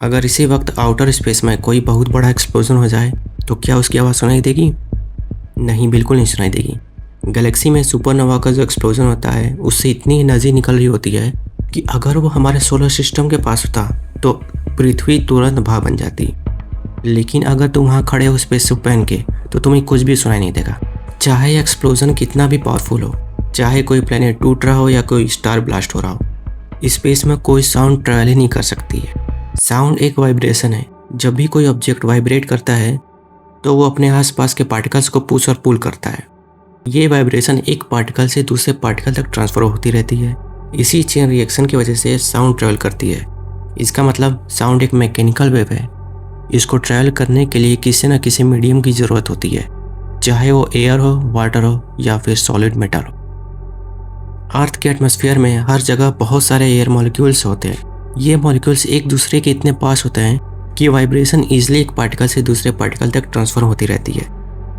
अगर इसी वक्त आउटर स्पेस में कोई बहुत बड़ा एक्सप्लोजन हो जाए तो क्या उसकी आवाज़ सुनाई देगी? नहीं, बिल्कुल नहीं सुनाई देगी। गैलेक्सी में सुपरनोवा का जो एक्सप्लोजन होता है उससे इतनी एनर्जी निकल रही होती है कि अगर वो हमारे सोलर सिस्टम के पास होता तो पृथ्वी तुरंत भाप बन जाती। लेकिन अगर तुम वहाँ खड़े हो स्पेस सूट पहन के तो तुम्हें कुछ भी सुनाई नहीं देगा, चाहे एक्सप्लोजन कितना भी पावरफुल हो, चाहे कोई प्लेनेट टूट रहा हो या कोई स्टार ब्लास्ट हो रहा हो। स्पेस में कोई साउंड ट्रैवल ही नहीं कर सकती है। साउंड एक वाइब्रेशन है। जब भी कोई ऑब्जेक्ट वाइब्रेट करता है तो वो अपने आसपास के पार्टिकल्स को पुश और पुल करता है। ये वाइब्रेशन एक पार्टिकल से दूसरे पार्टिकल तक ट्रांसफर होती रहती है। इसी चेन रिएक्शन की वजह से साउंड ट्रैवल करती है। इसका मतलब साउंड एक मैकेनिकल वेव है। इसको ट्रैवल करने के लिए किसी न किसी मीडियम की ज़रूरत होती है, चाहे वो एयर हो, वाटर हो या फिर सॉलिड मेटल हो। अर्थ के एटमॉस्फेयर में हर जगह बहुत सारे एयर मॉलिक्यूल्स होते हैं। ये मॉलिक्यूल्स एक दूसरे के इतने पास होते हैं कि वाइब्रेशन ईजिली एक पार्टिकल से दूसरे पार्टिकल तक ट्रांसफर होती रहती है।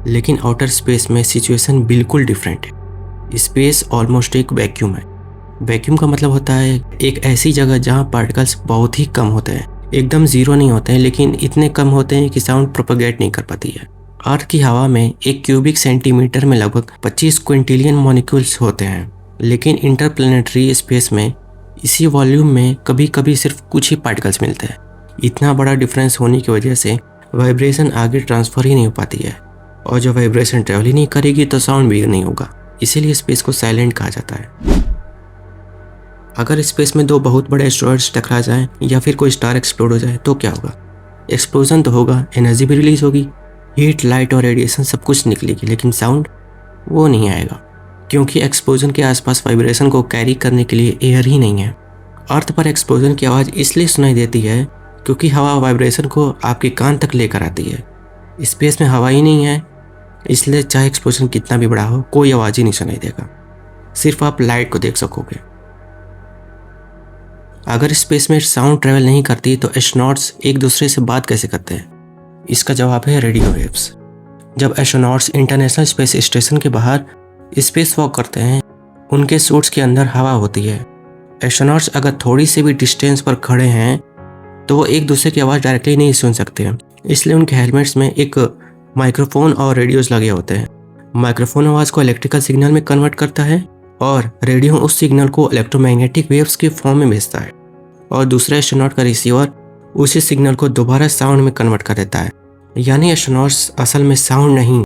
लेकिन आउटर स्पेस में सिचुएशन बिल्कुल डिफरेंट है। स्पेस ऑलमोस्ट एक वैक्यूम है। वैक्यूम का मतलब होता है एक ऐसी जगह जहाँ पार्टिकल्स बहुत ही कम होते हैं, एकदम जीरो नहीं होते हैं, लेकिन इतने कम होते हैं कि साउंड प्रोपेगेट नहीं कर पाती है। अर्थ की हवा में एक क्यूबिक सेंटीमीटर में लगभग 25 क्विंटिलियन मॉलिक्यूल्स होते हैं, लेकिन इंटरप्लेनेटरी स्पेस में इसी वॉल्यूम में कभी कभी सिर्फ कुछ ही पार्टिकल्स मिलते हैं। इतना बड़ा डिफरेंस होने की वजह से वाइब्रेशन आगे ट्रांसफर ही नहीं हो पाती है, और जो वाइब्रेशन ट्रेवल ही नहीं करेगी तो साउंड भी नहीं होगा। इसीलिए स्पेस को साइलेंट कहा जाता है। अगर स्पेस में दो बहुत बड़े एस्टेरॉइड्स टकरा जाएं या फिर कोई स्टार एक्सप्लोड हो जाए तो क्या होगा? एक्सप्लोजन तो होगा, एनर्जी भी रिलीज होगी, हीट, लाइट और रेडिएशन सब कुछ निकलेगी, लेकिन साउंड वो नहीं आएगा, क्योंकि एक्सप्लोजन के आसपास वाइब्रेशन को कैरी करने के लिए एयर ही नहीं है। अर्थ पर एक्सप्लोजन की आवाज़ इसलिए सुनाई देती है क्योंकि हवा वाइब्रेशन को आपके कान तक लेकर आती है। स्पेस में हवा ही नहीं है, इसलिए चाहे एक्सप्लोजन कितना भी बड़ा हो कोई आवाज़ ही नहीं सुनाई देगा, सिर्फ आप लाइट को देख सकोगे। अगर स्पेस में साउंड ट्रैवल नहीं करती तो एस्ट्रोनॉट्स एक दूसरे से बात कैसे करते हैं? इसका जवाब है रेडियो वेव्स। जब एस्ट्रोनॉट्स इंटरनेशनल स्पेस स्टेशन के बाहर स्पेस वॉक करते हैं, उनके सूट्स के अंदर हवा होती है। एस्ट्रोनॉट्स अगर थोड़ी सी भी डिस्टेंस पर खड़े हैं तो वो एक दूसरे की आवाज़ डायरेक्टली नहीं सुन सकते हैं, इसलिए उनके हेलमेट्स में एक माइक्रोफोन और रेडियोस लगे होते हैं। माइक्रोफोन आवाज़ को इलेक्ट्रिकल सिग्नल में कन्वर्ट करता है और रेडियो उस सिग्नल को इलेक्ट्रोमैग्नेटिक वेव्स के फॉर्म में भेजता है, और दूसरे एस्ट्रोनॉट का रिसीवर उसी सिग्नल को दोबारा साउंड में कन्वर्ट कर देता है। यानी एस्ट्रोनॉट्स असल में साउंड नहीं,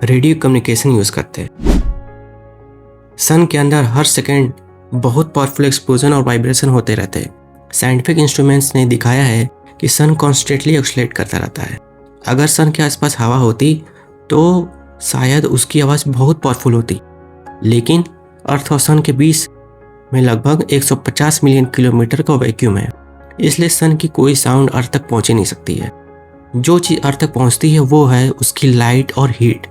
रेडियो कम्युनिकेशन यूज़ करते हैं। सन के अंदर हर सेकेंड बहुत पावरफुल एक्सप्लोजन और वाइब्रेशन होते रहते हैं। साइंटिफिक इंस्ट्रूमेंट्स ने दिखाया है कि सन कॉन्स्टेंटली ऑसिलेट करता रहता है। अगर सन के आसपास हवा होती तो शायद उसकी आवाज़ बहुत पावरफुल होती, लेकिन अर्थ और सन के बीच में लगभग 150 मिलियन किलोमीटर का वैक्यूम है, इसलिए सन की कोई साउंड अर्थ तक पहुंच ही नहीं सकती है। जो चीज़ अर्थ तक पहुंचती है वो है उसकी लाइट और हीट।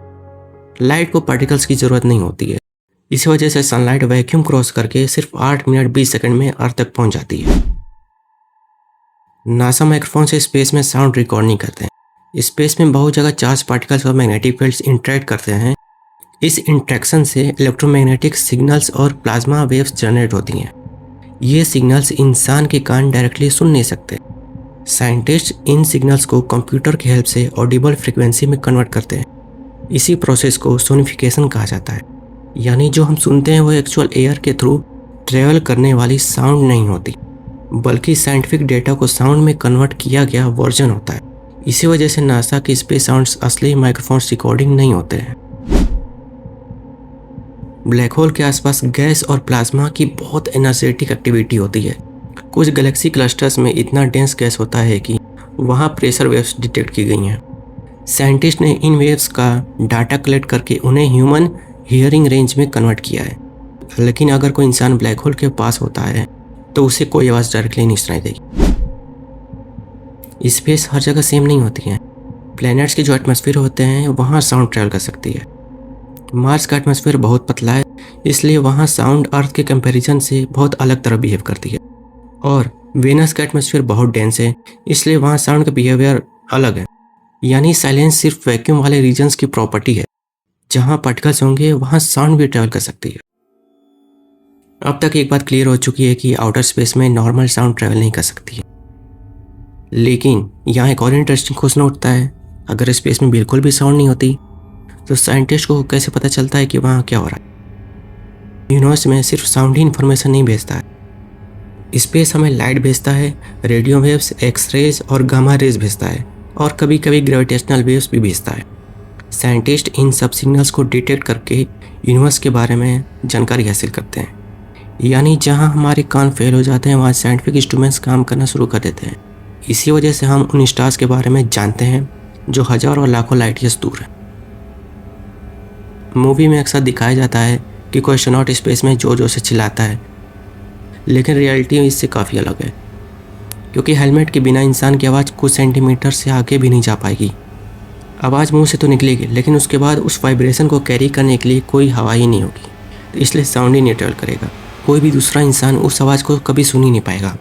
लाइट को पार्टिकल्स की ज़रूरत नहीं होती है, इसी वजह से सनलाइट वैक्यूम क्रॉस करके सिर्फ 8 मिनट 20 सेकंड में अर्थ तक पहुंच जाती है। नासा माइक्रोफोन से स्पेस में साउंड रिकॉर्ड नहीं करते हैं। स्पेस में बहुत जगह चार्ज पार्टिकल्स और मैग्नेटिक फील्ड्स इंटरेक्ट करते हैं। इस इंट्रैक्शन से इलेक्ट्रोमैग्नेटिक सिग्नल्स और प्लाज्मा वेव्स जनरेट होती हैं। ये सिग्नल्स इंसान के कान डायरेक्टली सुन नहीं सकते। साइंटिस्ट इन सिग्नल्स को कंप्यूटर की हेल्प से ऑडिबल फ्रीक्वेंसी में कन्वर्ट करते हैं। इसी प्रोसेस को सोनिफिकेशन कहा जाता है, यानी जो हम सुनते हैं वो एक्चुअल एयर के थ्रू ट्रेवल करने वाली साउंड नहीं होती, बल्कि साइंटिफिक डेटा को साउंड में कन्वर्ट किया गया वर्जन होता है। इसी वजह से नासा की स्पेस साउंड्स असली माइक्रोफोन्स रिकॉर्डिंग नहीं होते हैं। ब्लैक होल के आसपास गैस और प्लाज्मा की बहुत एनर्जेटिक एक्टिविटी होती है। कुछ गैलेक्सी क्लस्टर्स में इतना डेंस गैस होता है कि वहाँ प्रेशर वेव्स डिटेक्ट की गई हैं। साइंटिस्ट ने इन वेव्स का डाटा कलेक्ट करके उन्हें ह्यूमन हियरिंग रेंज में कन्वर्ट किया है। लेकिन अगर कोई इंसान ब्लैक होल के पास होता है तो उसे कोई आवाज़ डायरेक्टली नहीं सुनाई देगी। स्पेस हर जगह सेम नहीं होती है। प्लैनेट्स के जो एटमॉस्फेयर होते हैं वहाँ साउंड ट्रैवल कर सकती है। मार्स का एटमॉस्फेयर बहुत पतला है, इसलिए वहाँ साउंड अर्थ के कंपैरिजन से बहुत अलग तरह बिहेव करती है। और वेनस का एटमॉस्फेयर बहुत डेंस है, इसलिए वहाँ साउंड का बिहेवियर अलग है। यानी साइलेंस सिर्फ वैक्यूम वाले रीजन्स की प्रॉपर्टी है। जहाँ पार्टिकल्स होंगे वहाँ साउंड भी ट्रैवल कर सकती है। अब तक एक बात क्लियर हो चुकी है कि आउटर स्पेस में नॉर्मल साउंड ट्रैवल नहीं कर सकती है। लेकिन यहाँ एक और इंटरेस्टिंग क्वेश्चन उठता है, अगर स्पेस में बिल्कुल भी साउंड नहीं होती तो साइंटिस्ट को कैसे पता चलता है कि वहाँ क्या हो रहा है? यूनिवर्स में सिर्फ साउंड ही इन्फॉर्मेशन नहीं भेजता है, स्पेस हमें लाइट भेजता है, रेडियो वेव्स, एक्सरेज और गामा रेज भेजता है, और कभी कभी ग्रेविटेशनल वेव्स भी भेजता है। साइंटिस्ट इन सब सिग्नल्स को डिटेक्ट करके यूनिवर्स के बारे में जानकारी हासिल करते हैं। यानी जहाँ हमारे कान फेल हो जाते हैं वहाँ साइंटिफिक इंस्ट्रूमेंट्स काम करना शुरू कर देते हैं। इसी वजह से हम उन स्टार्स के बारे में जानते हैं जो हजारों और लाखों लाइट ईयर्स दूर हैं। मूवी में अक्सर दिखाया जाता है कि कोई एस्ट्रोनॉट स्पेस में जोर जोर से चिल्लाता है, लेकिन रियलिटी इससे काफ़ी अलग है, क्योंकि हेलमेट के बिना इंसान की आवाज़ कुछ सेंटीमीटर से आगे भी नहीं जा पाएगी। आवाज़ मुंह से तो निकलेगी, लेकिन उसके बाद उस वाइब्रेशन को कैरी करने के लिए कोई हवा ही नहीं होगी, तो इसलिए साउंड ही नहीं ट्रेवल करेगा। कोई भी दूसरा इंसान उस आवाज़ को कभी सुन ही नहीं पाएगा।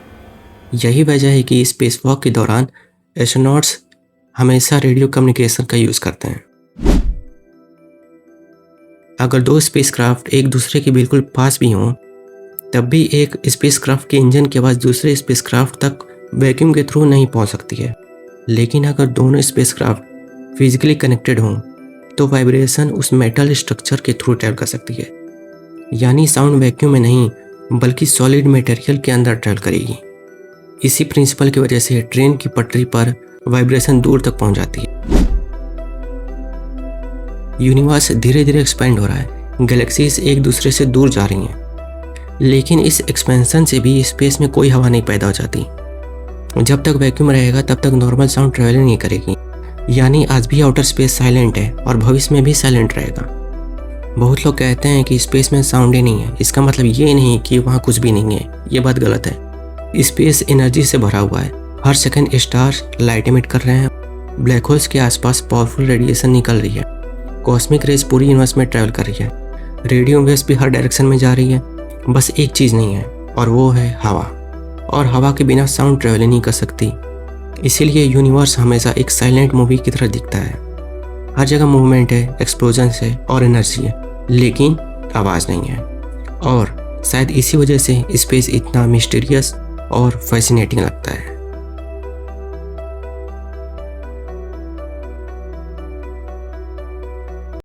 यही वजह है कि स्पेस वॉक के दौरान एस्ट्रोनॉट्स हमेशा रेडियो कम्युनिकेशन का यूज़ करते हैं। अगर दो स्पेसक्राफ्ट एक दूसरे के बिल्कुल पास भी हों, तब भी एक स्पेसक्राफ्ट के इंजन की आवाज़ दूसरे स्पेसक्राफ्ट तक वैक्यूम के थ्रू नहीं पहुंच सकती है। लेकिन अगर दोनों स्पेसक्राफ्ट फिजिकली कनेक्टेड हों तो वाइब्रेशन उस मेटल स्ट्रक्चर के थ्रू ट्रैवल कर सकती है। यानी साउंड वैक्यूम में नहीं बल्कि सॉलिड मटेरियल के अंदर ट्रैवल करेगी। इसी प्रिंसिपल की वजह से ट्रेन की पटरी पर वाइब्रेशन दूर तक पहुंच जाती है। यूनिवर्स धीरे धीरे एक्सपेंड हो रहा है, गैलेक्सीज एक दूसरे से दूर जा रही हैं, लेकिन इस एक्सपेंशन से भी स्पेस में कोई हवा नहीं पैदा हो जाती। जब तक वैक्यूम रहेगा तब तक नॉर्मल साउंड ट्रैवल नहीं करेगी। यानी आज भी आउटर स्पेस साइलेंट है और भविष्य में भी साइलेंट रहेगा। बहुत लोग कहते हैं कि स्पेस में साउंड ही नहीं है, इसका मतलब ये नहीं कि वहाँ कुछ भी नहीं है। ये बात गलत है। स्पेस एनर्जी से भरा हुआ है, हर सेकंड स्टार्स लाइट एमिट कर रहे हैं, ब्लैक होल्स के आसपास पावरफुल रेडिएशन निकल रही है, कॉस्मिक रेज पूरी यूनिवर्स में ट्रैवल कर रही है, रेडियो वेव्स भी हर डायरेक्शन में जा रही है। बस एक चीज़ नहीं है और वो है हवा, और हवा के बिना साउंड ट्रैवल नहीं कर सकती। इसीलिए यूनिवर्स हमेशा एक साइलेंट मूवी की तरह दिखता है। हर जगह मूवमेंट है, एक्सप्लोजन है और एनर्जी है, लेकिन आवाज़ नहीं है। और शायद इसी वजह से स्पेस इतना मिस्टीरियस और फैसिनेटिंग लगता है।